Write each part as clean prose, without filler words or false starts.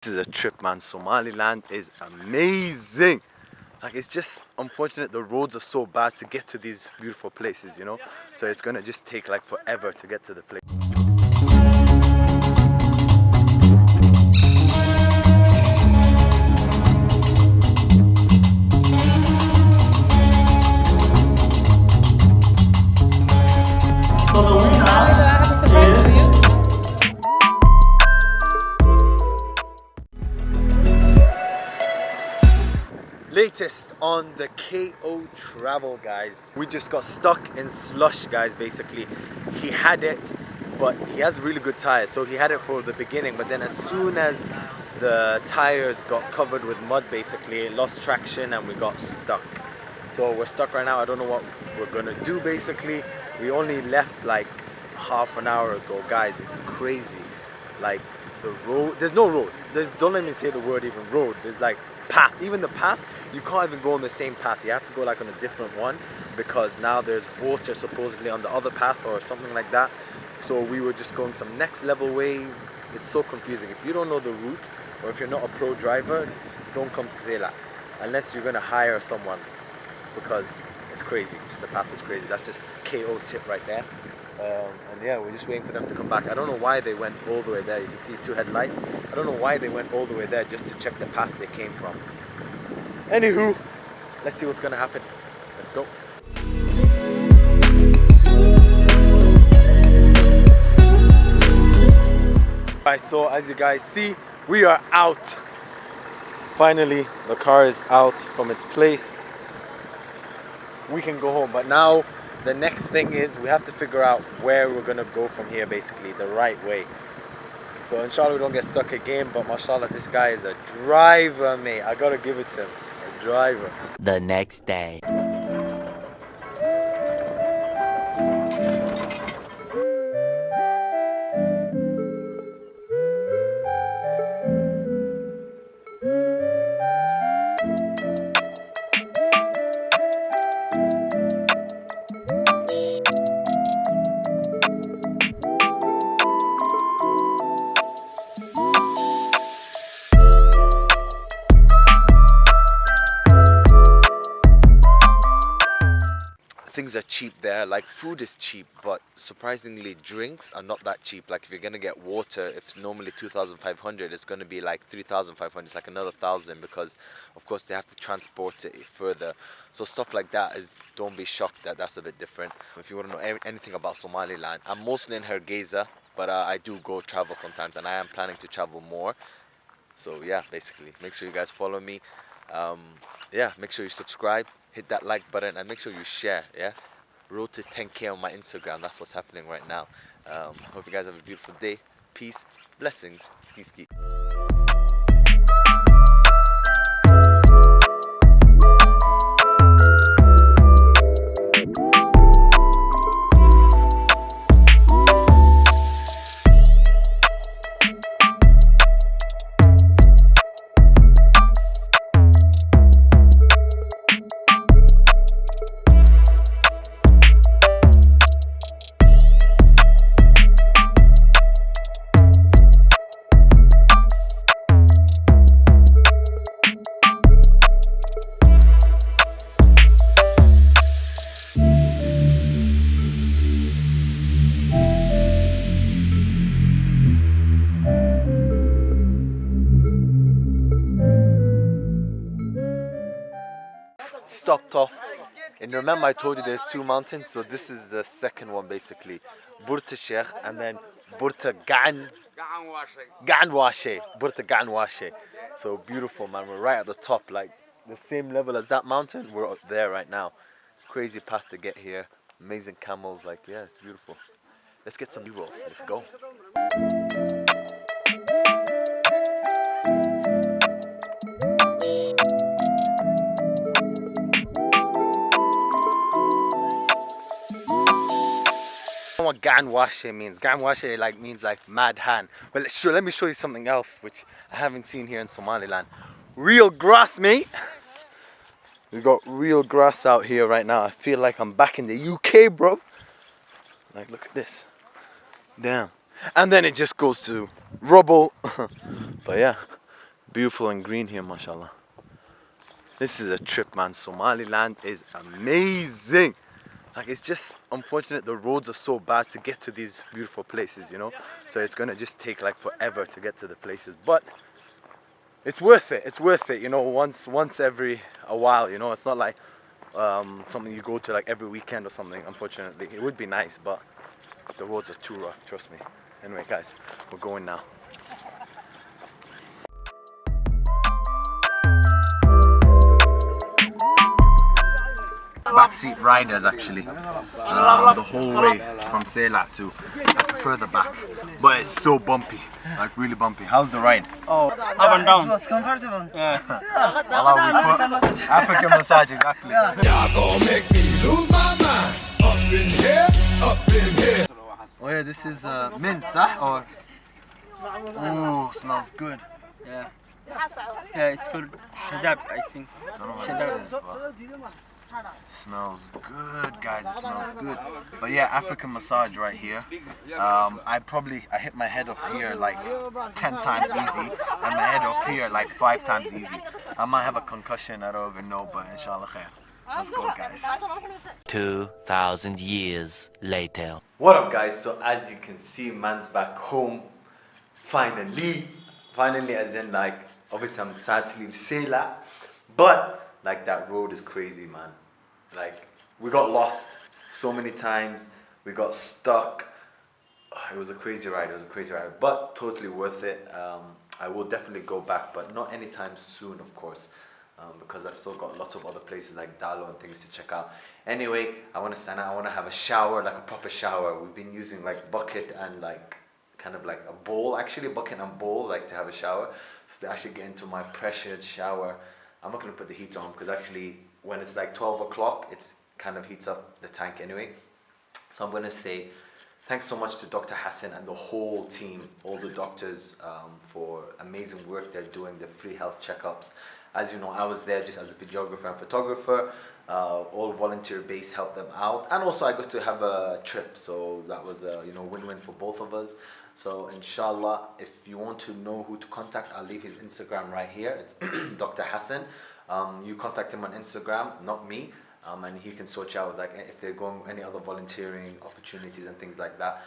This is a trip, man. Somaliland is amazing. Like, it's just unfortunate the roads are so bad to get to these beautiful places, you know? So it's gonna just take like forever to get to the place. So the winner Khalid, I have a surprise for you. Latest on the KO travel, guys. We just got stuck in slush, guys. Basically, he had it, but he has really good tires, so he had it for the beginning, but then as soon as the tires got covered with mud, basically it lost traction and we got stuck. So we're stuck right now. I don't know what we're gonna do. Basically, we only left like half an hour ago, guys. It's crazy. Like, the road, there's no road. Don't let me say the word even road. There's like path. Even the path, you can't even go on the same path. You have to go like on a different one because now there's water supposedly on the other path or something like that. So we were just going some next level way. It's so confusing. If you don't know the route or if you're not a pro driver, don't come to Saylac unless you're gonna hire someone, because it's crazy. Just the path is crazy. That's just KO tip right there. And yeah, we're just waiting for them to come back. I don't know why they went all the way there. You can see two headlights. I don't know why they went all the way there just to check the path they came from. Anywho, let's see what's gonna happen. Let's go. Alright, so as you guys see, we are out. Finally, the car is out from its place. We can go home, but now the next thing is we have to figure out where we're gonna go from here, basically the right way. So inshallah we don't get stuck again, but mashallah this guy is a driver, mate. I gotta give it to him, a driver. The next day. Things are cheap there, like food is cheap, but surprisingly drinks are not that cheap. Like if you're gonna get water, if it's normally 2,500, it's gonna be like 3,500. It's like another 1,000 because of course they have to transport it further. So stuff like that is, don't be shocked that that's a bit different. If you want to know anything about Somaliland, I'm mostly in Hargeisa, but I do go travel sometimes and I am planning to travel more. So yeah, basically make sure you guys follow me. Yeah, make sure you subscribe, hit that like button, and make sure you share. Yeah, road to 10K on my Instagram. That's what's happening right now. Hope you guys have a beautiful day. Peace, blessings. Ski ski. Stopped off, and remember I told you there's two mountains, so this is the second one basically. Burta Sheikh and then Burta Ganwashe. Burta Ganwashe. So beautiful, man. We're right at the top, like the same level as that mountain. We're up there right now. Crazy path to get here. Amazing camels, like yeah, it's beautiful. Let's get some B-rolls. Let's go. What Ganwashe means. Ganwashe means like mad hand. Well, sure, let me show you something else which I haven't seen here in Somaliland. Real grass, mate. We got real grass out here right now. I feel like I'm back in the UK, bro. Like, look at this. Damn. And then it just goes to rubble. But yeah, Beautiful and green here, mashallah. This is a trip, man. Somaliland is amazing. Like, it's just unfortunate the roads are so bad to get to these beautiful places, you know. So it's gonna just take like forever to get to the places, but it's worth it. It's worth it, you know. Once every a while, you know. It's not like something you go to like every weekend or something. Unfortunately, it would be nice, but the roads are too rough. Trust me. Anyway, guys, we're going now. Backseat riders actually, the whole way from Saylac to further back, but it's so bumpy, like really bumpy. How's the ride? Oh, up and down. It was comfortable. Yeah. African massage, exactly. Oh yeah, this is mint, huh? Or oh, smells good. Yeah. Yeah, it's called shadab, I think. I don't know what this is, but smells good, guys. It smells good. But yeah, African massage right here. I hit my head off here like 10 times easy, and my head off here like 5 times easy. I might have a concussion, I don't even know, but inshallah khair. Let's go, guys. 2,000 years later. What up, guys? So as you can see, man's back home. Finally, as in like, obviously I'm sad to leave Saylac, but like that road is crazy, man. Like, we got lost so many times, we got stuck. It was a crazy ride, but totally worth it. I will definitely go back, but not anytime soon, of course, because I've still got lots of other places like Dalo and things to check out. Anyway, I want to stand out, I want to have a shower, like a proper shower. We've been using like bucket and like kind of like a bowl, actually a bucket and bowl, like to have a shower. So to actually get into my pressured shower, I'm not going to put the heat on because actually when it's like 12 o'clock, it kind of heats up the tank anyway. So I'm going to say thanks so much to Dr. Hassan and the whole team, all the doctors, for amazing work they're doing, the free health checkups. As you know, I was there just as a videographer and photographer. All volunteer base helped them out, and also I got to have a trip, so that was a win-win for both of us. So inshallah, if you want to know who to contact, I'll leave his Instagram right here. It's Dr. Hassan. You contact him on Instagram, not me, and he can sort you out like if they're going any other volunteering opportunities and things like that.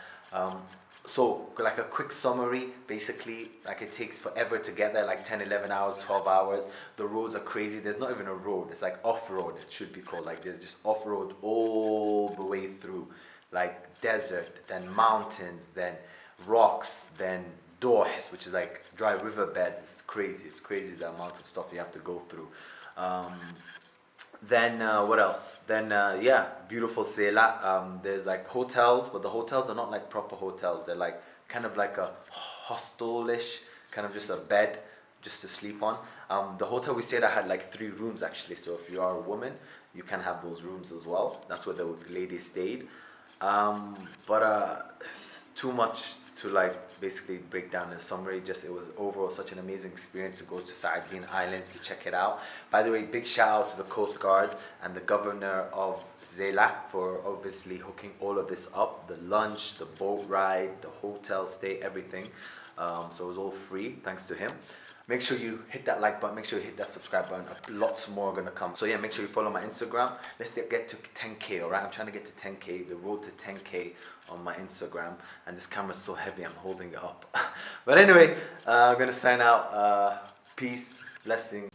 So like a quick summary, basically, like it takes forever to get there, like 10, 11 hours, 12 hours. The roads are crazy. There's not even a road. It's like off-road, it should be called. Like there's just off-road all the way through, like desert, then mountains, then rocks, then dohs, which is like dry riverbeds. It's crazy the amount of stuff you have to go through. Then what else? Then yeah, beautiful Saylac. There's like hotels, but the hotels are not like proper hotels. They're like kind of like a hostel-ish, kind of just a bed just to sleep on. The hotel we stayed at had like 3 rooms actually, so if you are a woman, you can have those rooms as well. That's where the ladies stayed. But it's too much to like basically break down in a summary. Just it was overall such an amazing experience to go to Sardine Island to check it out. By the way, big shout out to the Coast Guards and the governor of Saylac for obviously hooking all of this up, the lunch, the boat ride, the hotel stay, everything. So it was all free thanks to him. Make sure you hit that like button, make sure you hit that subscribe button. Lots more are gonna come. So yeah, make sure you follow my Instagram. Let's get to 10K, all right? I'm trying to get to 10K, the road to 10K on my Instagram. And this camera's so heavy, I'm holding it up. But anyway, I'm gonna sign out. Peace, blessings.